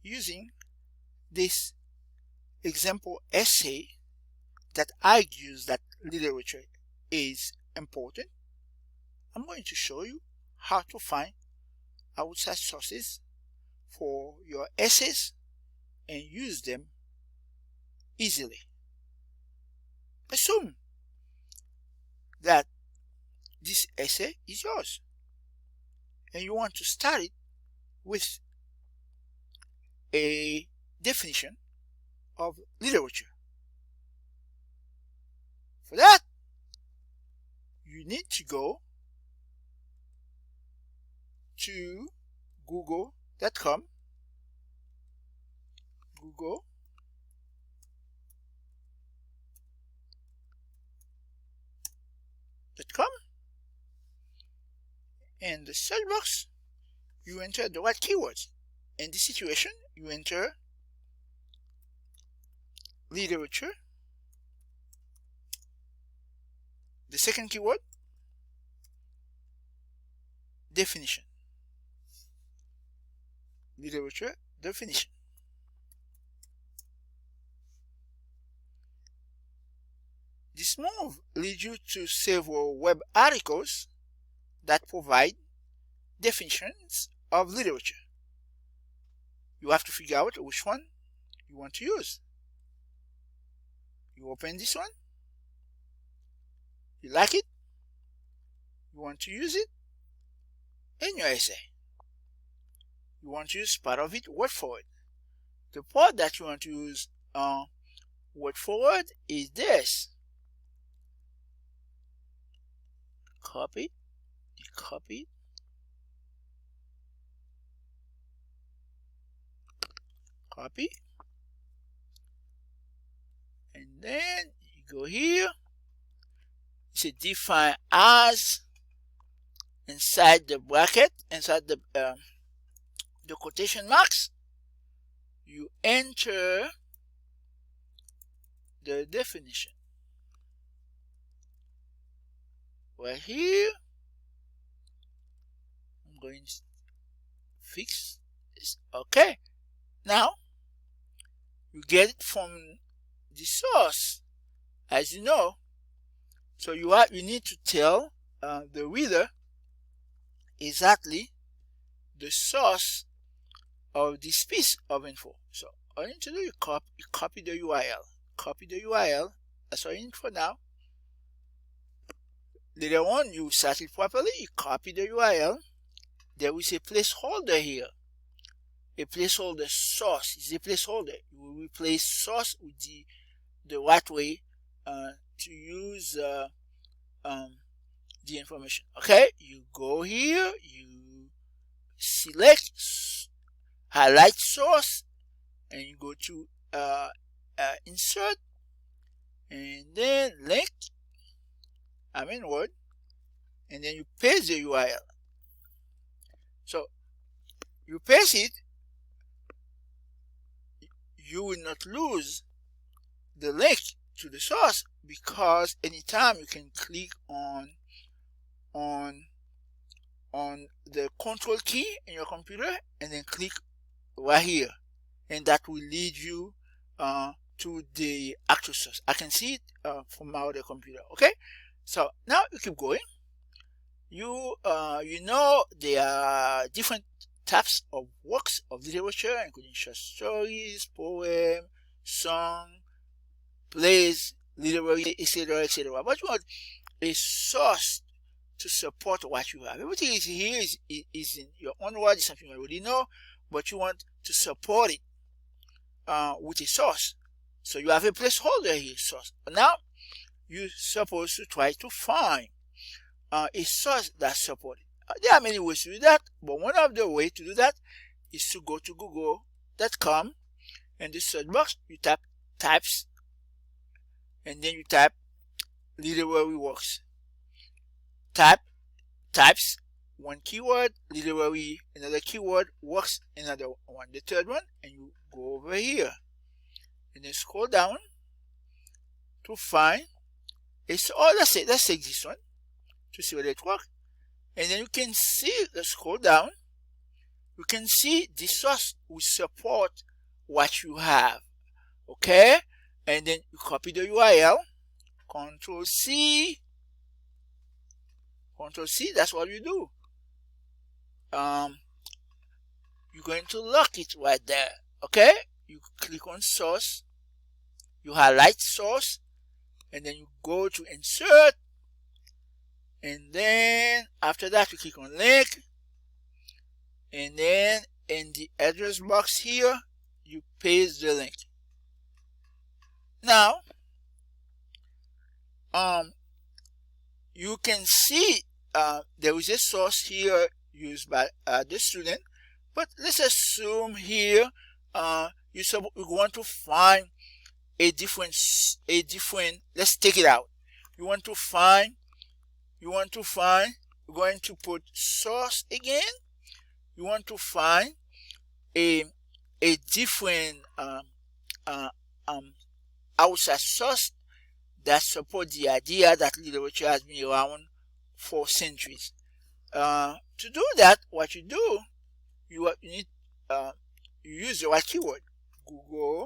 using this example essay that argues that literature is important, I'm going to show you how to find outside sources for your essays and use them easily. Assume that this essay is yours and you want to start it with a definition of literature. For that, you need to go to google.com, and the search box, you enter the right keywords. In this situation, you enter literature, the second keyword, definition. Literature definition. This move leads you to several web articles that provide definitions of literature. You have to figure out which one you want to use. You open this one, you like it, you want to use it in your essay. You want to use part of it word for word. The part that you want to use word for word is this. Copy, copy, copy, and then you go here. You say define as inside the bracket, inside the quotation marks. You enter the definition right here. I'm going to fix this. Okay, now you get it from the source, as you know. So you need to tell the reader exactly the source of this piece of info. So all you need to do, you copy the URL. Copy the URL. That's all you need for now. Later on, you set it properly. You copy the URL. There is a placeholder here. A placeholder source is a placeholder. You will replace source with the right way to use the information. Okay, you go here, you select highlight source, and you go to insert, and then link, word, and then you paste the URL. So you paste it, you will not lose the link to the source, because anytime you can click on the control key in your computer and then click right here, and that will lead you to the actual source. I can see it from my other computer. Okay, so now you keep going. You know there are different types of works of literature, including short stories, poem, song, plays, literary, etc., etc. But you want a source to support what you have. Everything is here is in your own words, something you already know, but you want to support it with a source. So you have a placeholder here, source. Now you're supposed to try to find a source that's supported. There are many ways to do that, but one of the ways to do that is to go to google.com, and the search box you type types, and then you type literary works. Types, one keyword, literary, another keyword, works, another one, the third one, and you go over here and then scroll down to find it's let's take this one to see whether it works. And then you can see, let's scroll down, you can see the source will support what you have. Okay, and then you copy the URL, Control C, Control C. That's what you do. You're going to lock it right there. Okay, you click on source, you highlight source, and then you go to insert, and then after that you click on link, and then in the address box here you paste the link. Now you can see there is a source here used by the student, but let's assume here you want to find a different, let's take it out. You're going to put source again. You want to find a different outside source that support the idea that literature has been around for centuries. To do that, what you do, you use the right keyword, google.com,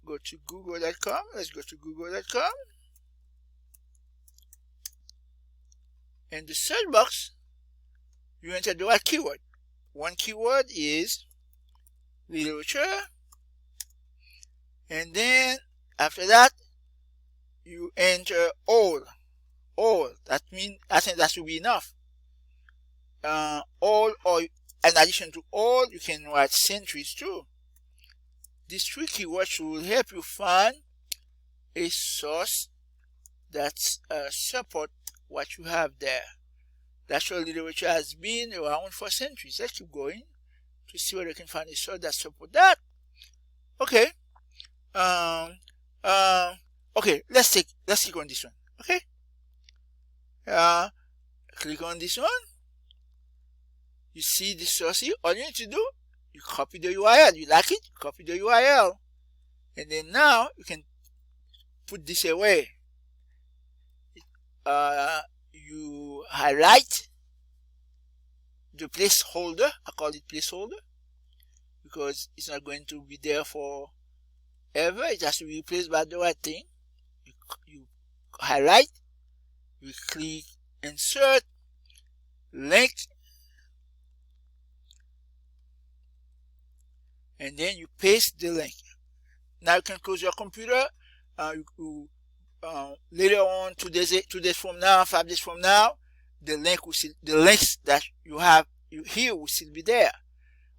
go to google.com. Let's go to google.com. In the search box, you enter the right keyword. One keyword is literature, and then after that you enter all. That means, I think that should be enough. All, or in addition to all, you can write centuries too. These three keywords will help you find a source that support what you have there. Natural literature has been around for centuries. Let's keep going to see whether you can find a source that support that. Okay. Okay, let's click on this one. Okay. Click on this one. You see the source here. All you need to do, you copy the URL. You like it, you copy the URL, and then now you can put this away. You highlight the placeholder. I call it placeholder because it's not going to be there for ever. It has to be replaced by the right thing. You highlight, you click insert, link, and then you paste the link. Now you can close your computer. Later on, 2 days from now, 5 days from now, the links that you have here will still be there.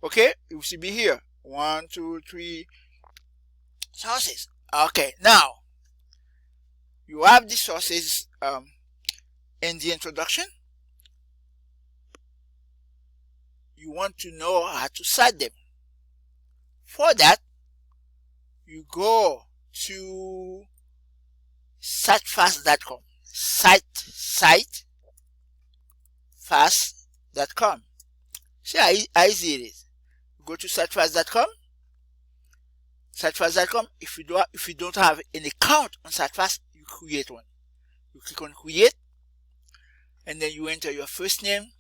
Okay, it will still be here. 1, 2, 3 sources. Okay, now you have the sources in the introduction. You want to know how to cite them. For that, you go to citefast.com. Citefast.com. See how easy it is. Go to citefast.com. Citefast.com. If you don't have an account on Citefast, you create one. You click on create, and then you enter your first name,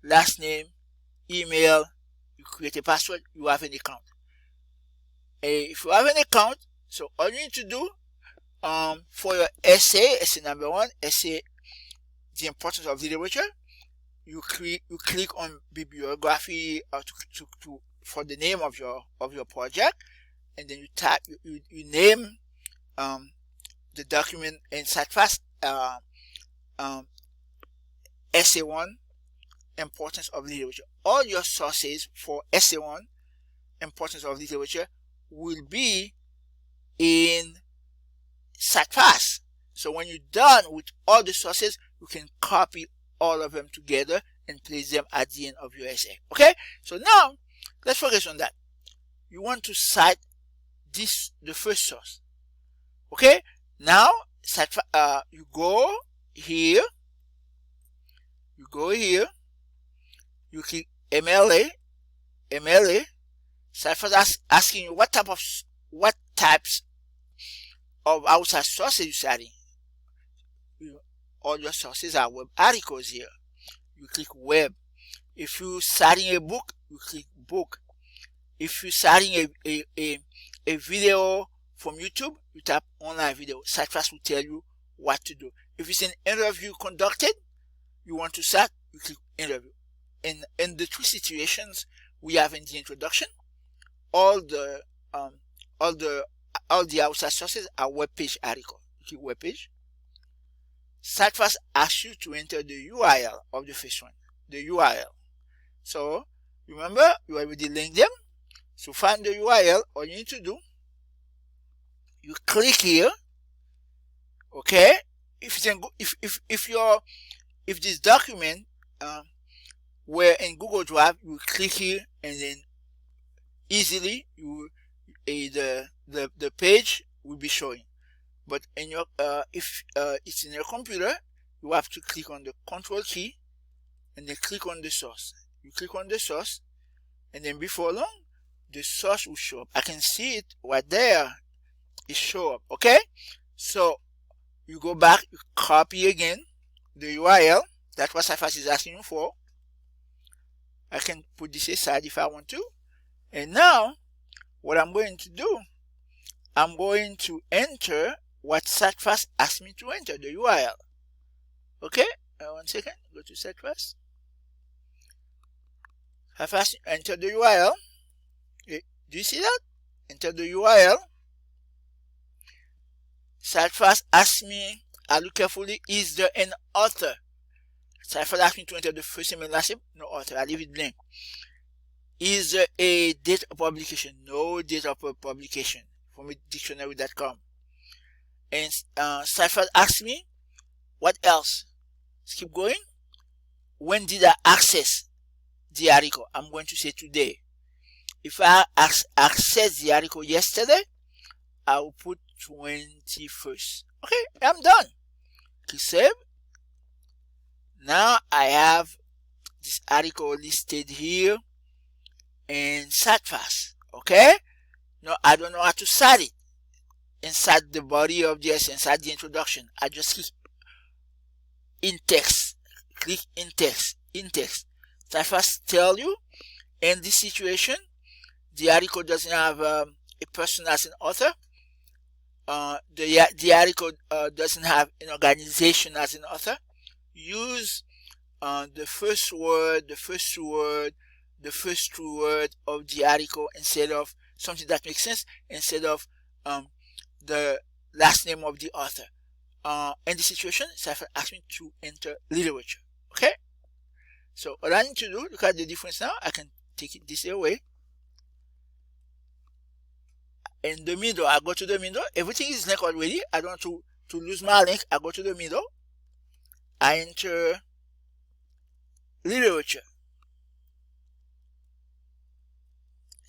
last name, email. You create a password. You have an account. If you have an account, so all you need to do for your essay number 1, essay, the importance of literature, you click on bibliography for the name of your project, and then you type you name the document in Citefast, essay 1, importance of literature. All your sources for essay 1, importance of literature, will be in Citefast. So when you're done with all the sources, you can copy all of them together and place them at the end of your essay. Okay, so now let's focus on that. You want to cite the first source. Okay, now you go here, you click MLA. Citefast asking you what types of outside sources you're citing. all your sources are web articles here. You click web. If you're citing a book, you click book. If you're citing a video from YouTube, you tap online video. CiteFast will tell you what to do. If it's an interview conducted, you want to cite, you click interview. In the two situations we have in the introduction, all the outside sources are web page article. You click web page. CiteFast asks you to enter the URL of the first one, the URL. So remember, you already linked them. So find the URL. All you need to do, you click here. Okay. If it's in, if this document were in Google Drive, you click here and then easily the page will be showing. But in your if it's in your computer, you have to click on the Control key and then click on the source. You click on the source, and then before long, the source will show up. I can see it right there. It show up. Okay, so you go back, you copy again the URL. That's what CiteFast is asking you for. I can put this aside if I want to. And now, what I'm going to do, I'm going to enter what CiteFast asked me to enter, the URL. Okay, 1 second, go to CiteFast. CiteFast, enter the URL. Do you see that? Enter the URL. CiteFast asks me, I look carefully, is there an author? CiteFast asked me to enter the first name and last name. No author, I leave it blank. Is there a date of publication? No date of publication. From dictionary.com. And CiteFast asks me, what else? Let's keep going. When did I access the article? I'm going to say today. If I access the article yesterday, I will put 21st. Okay, I'm done. Click save. Now I have this article listed here in CiteFast. Okay. No, I don't know how to cite it inside the body of the essay, inside the introduction. I just click in text. Click in text. In text. CiteFast tell you in this situation, the article doesn't have a person as an author. The article doesn't have an organization as an author. Use the first word, the first word, the first two words of the article instead of something that makes sense, instead of the last name of the author. In this situation, CiteFast asked me to enter literature. Okay, so all I need to do, look at the difference now. I can take it this away. In the middle, I go to the middle. Everything is linked already. I don't want to lose my link. I go to the middle. I enter literature.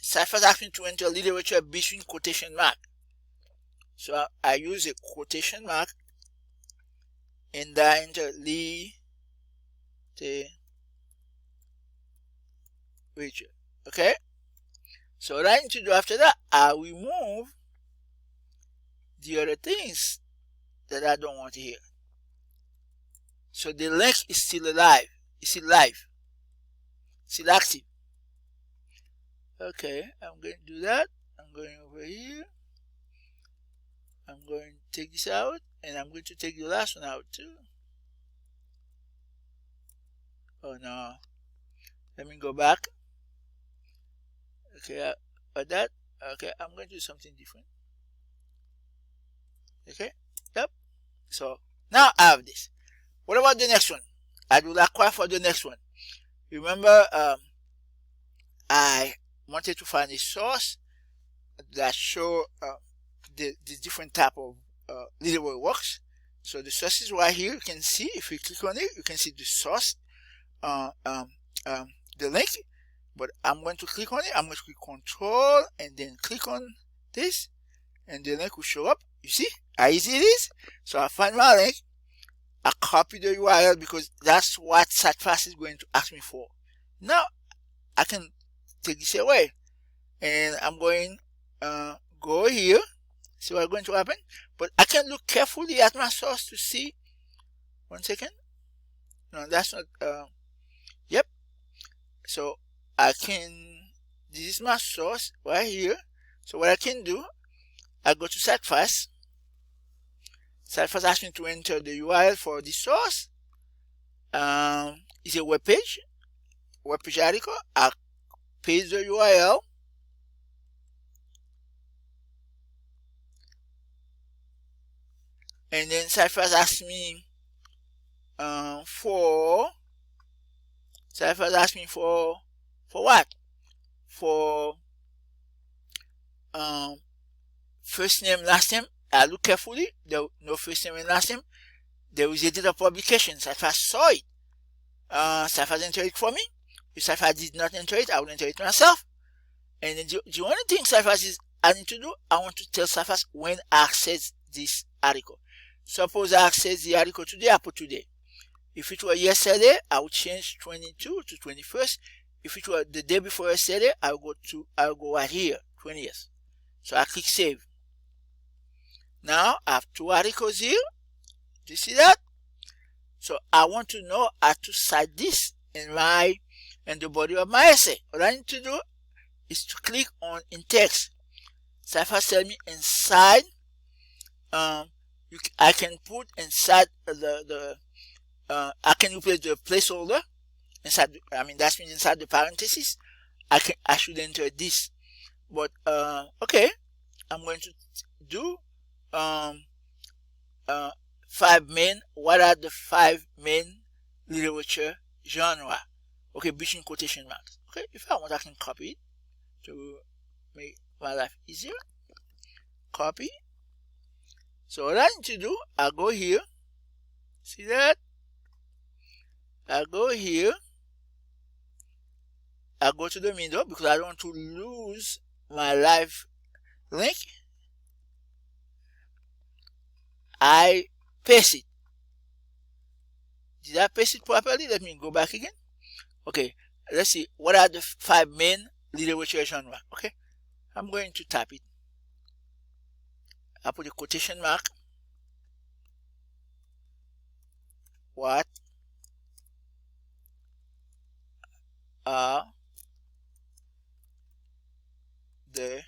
CiteFast asked me to enter literature between quotation mark. So I use a quotation mark and I enter literature. Okay? So what I need to do after that, I remove the other things that I don't want here. So the link is still alive. It's still live. Still active. Okay, I'm going to do that. I'm going over here. I'm going to take this out, and I'm going to take the last one out too. Oh no. Let me go back. Okay, that. Okay, I'm going to do something different. Okay, yep. So now I have this. What about the next one? I do likewise for the next one. Remember, I wanted to find a source that show the different type of literary works. So the source is right here. You can see, if you click on it, you can see the source, the link. But I'm going to click on it. I'm going to click Control and then click on this, and the link will show up. You see how easy it is? So I find my link. I copy the URL because that's what CiteFast is going to ask me for. Now I can take this away, and I'm going go here. See what's going to happen. But I can look carefully at my source to see 1 second. No, that's not, yep. So I can, this is my source right here. So what I can do, I go to SiteFast. SiteFast asks me to enter the URL for the source. It's a web page article. I paste the URL. And then SiteFast asks me for what? For first name, last name. I look carefully. There no first name and last name. There is a date of publication. SiteFast saw it. SiteFast entered it for me. If SiteFast did not enter it, I will enter it myself. And then the only thing SiteFast is I need to do, I want to tell SiteFast when I access this article. Suppose I access the article today, I put today. If it were yesterday, I would change 22 to 21st. If it were the day before yesterday, I'll go right here, 20th. So I click save. Now I have 2 articles here. Do you see that? So I want to know how to cite this in the body of my essay. What I need to do is to click on in text. SiteFast tell me inside. I can put inside I can replace the placeholder inside. That's mean inside the parentheses. I should enter this, but okay. I'm going to do 5 main. What are the 5 main literature genre? Okay, between quotation marks. Okay, if I want, I can copy it to make my life easier. Copy. So what I need to do, I go here. See that? I go here. I go to the middle because I don't want to lose my live link. I paste it. Did I paste it properly? Let me go back again. Okay, let's see. What are the 5 main literature genre? Okay, I'm going to type it. I put a quotation mark. What are the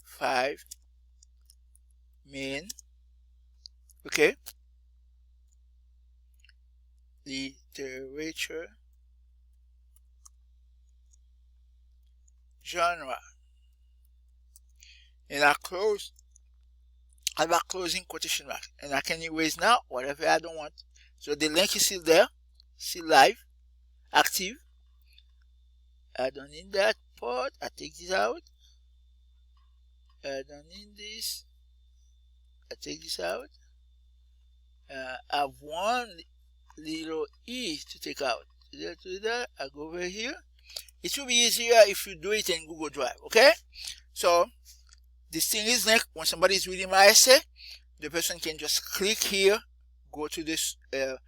5 main, okay, literature genre? And I close. I have a closing quotation mark, and I can erase now whatever I don't want. So the link is still there, still live, active. I don't need that part. I take this out. I don't need this. I take this out. I have one little e to take out. To that, I go over here. It will be easier if you do it in Google Drive. Okay, so this thing is like when somebody is reading my essay, the person can just click here, go to this to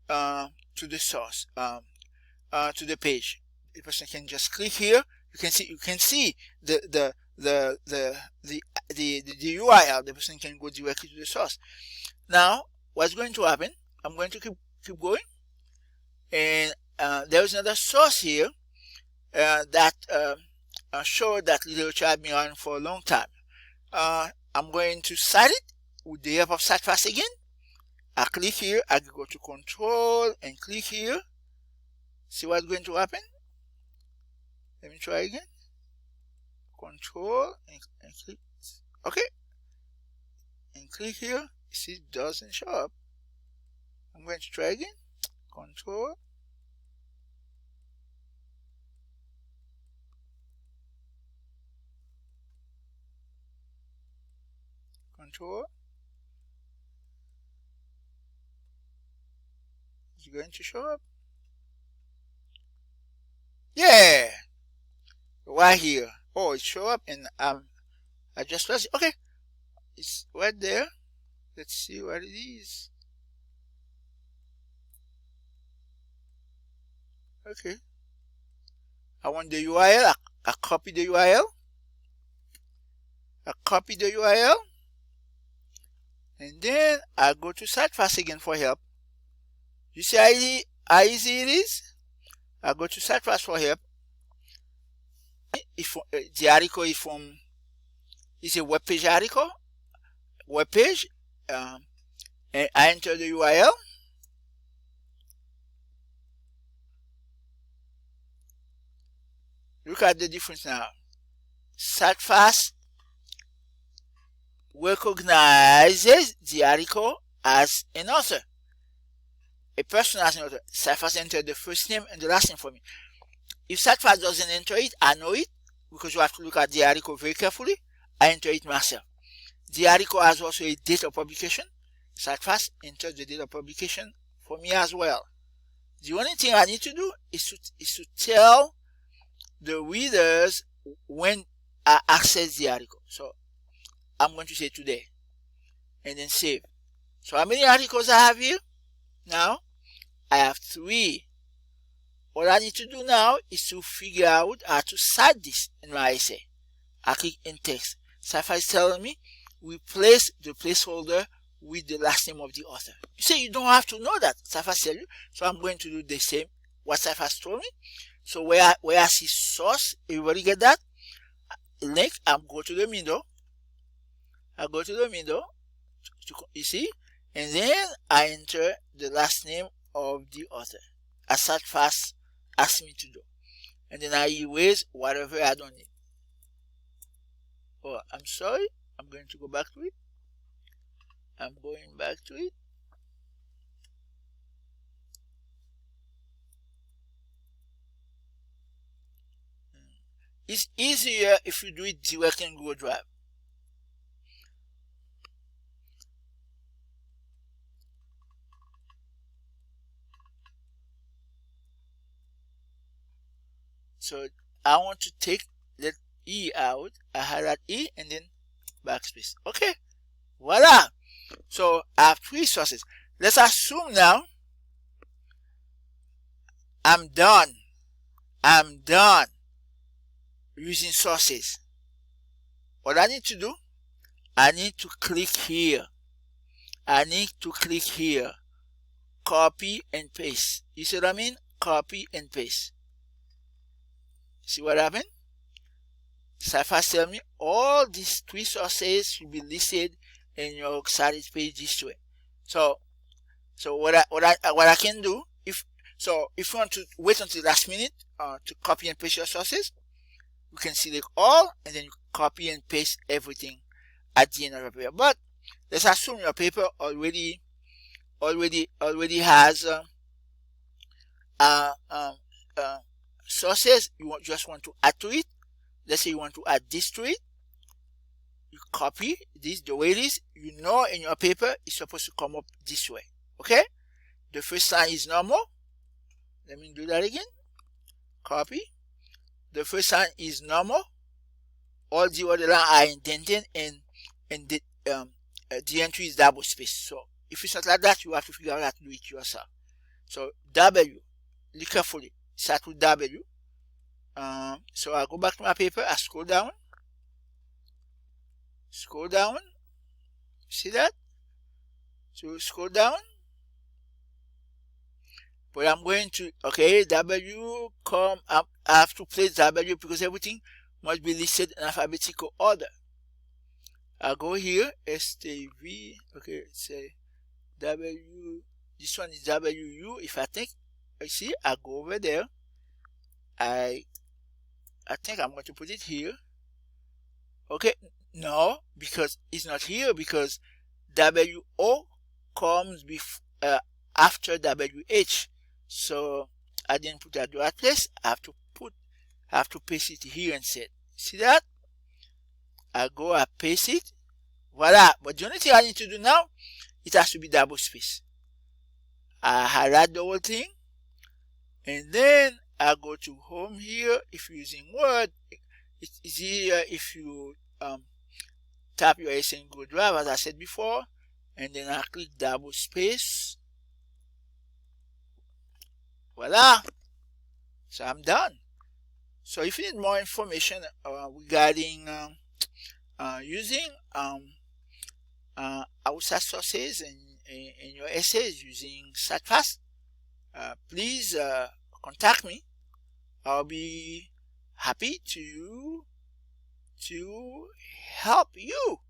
the source, to the page. The person can just click here. You can see the URL. The person can go directly to the source. Now, what's going to happen? I'm going to keep going, and there is another source here that showed that literature had been around for a long time. I'm going to cite it with the help of SiteFast again. I click here, I go to control and click here. See what's going to happen? Let me try again. Control and click. Okay. And click here. See, it doesn't show up. I'm going to try again. Control. Control. Is it going to show up? Yeah, right here. Oh, it show up, and I just press it. Okay, it's right there. Let's see what it is. Okay, I want the URL. I copy the URL. I copy the URL, And then I go to SightFast again for help. You see how easy it is? I go to SightFast for help. If the article is a web page article, and I enter the URL. Look at the difference now. SightFast recognizes the article as an author, a person as an author. SightFast entered the first name and the last name for me. If SightFast doesn't enter it, I know it, because you have to look at the article very carefully. I enter it myself. The article has also a date of publication. SightFast enters the date of publication for me as well. The only thing I need to do is to tell the readers when I access the article. So I'm going to say today and then save. So how many articles I have here? Now I have 3. All I need to do now is to figure out how to cite this in my essay. I click in text. SightFast is telling me replace the placeholder with the last name of the author. You say you don't have to know that. SightFast tells you. So I'm going to do the same what SightFast told me. So where I see source, everybody get that? Link, I go to the middle. I go to the middle, you see, and then I enter the last name of the author, as SightFast asked me to do. And then I erase whatever I don't need. Oh, I'm sorry, I'm going to go back to it. I'm going back to it. It's easier if you do it directly in Google Drive. So I want to take that E out. I highlight E and then backspace. Okay, voila. So I have 3 sources. Let's assume now I'm done using sources. What I need to do, I need to click here. Copy and paste. You see what I mean? Copy and paste. See what happened? SightFast tell me all these 3 sources should be listed in your status page this way. So what I can do, if you want to wait until the last minute to copy and paste your sources, you can select all and then you copy and paste everything at the end of your paper. But let's assume your paper already has sources you just want to add to it. Let's say you want to add this to it. You copy this the way it is. You know in your paper it's supposed to come up this way. Okay? The first line is normal. Let me do that again. Copy. The first line is normal. All the other lines are indented and the entry is double space. So if it's not like that, you have to figure out how to do it yourself. So W, look carefully. Start with W. So I go back to my paper. I scroll down. See that? So scroll down. But I'm going to, okay, W come up. I have to place W because everything must be listed in alphabetical order. I go here, STV, okay, say W, this one is WU. If I think, I see, I go over there. I think I'm going to put it here. Okay, no, because it's not here, because WO comes after WH. So I didn't put that right place. I have to paste it here instead. See that? I go, I paste it. Voila. But the only thing I need to do now, it has to be double space. I highlight the whole thing, and then I go to home here. If you're using Word, it's easier if you tap your essay in Google Drive, as I said before, and then I click double space. Voila. So I'm done. So if you need more information regarding using outside sources in your essays using CiteFast, please contact me. I'll be happy to help you.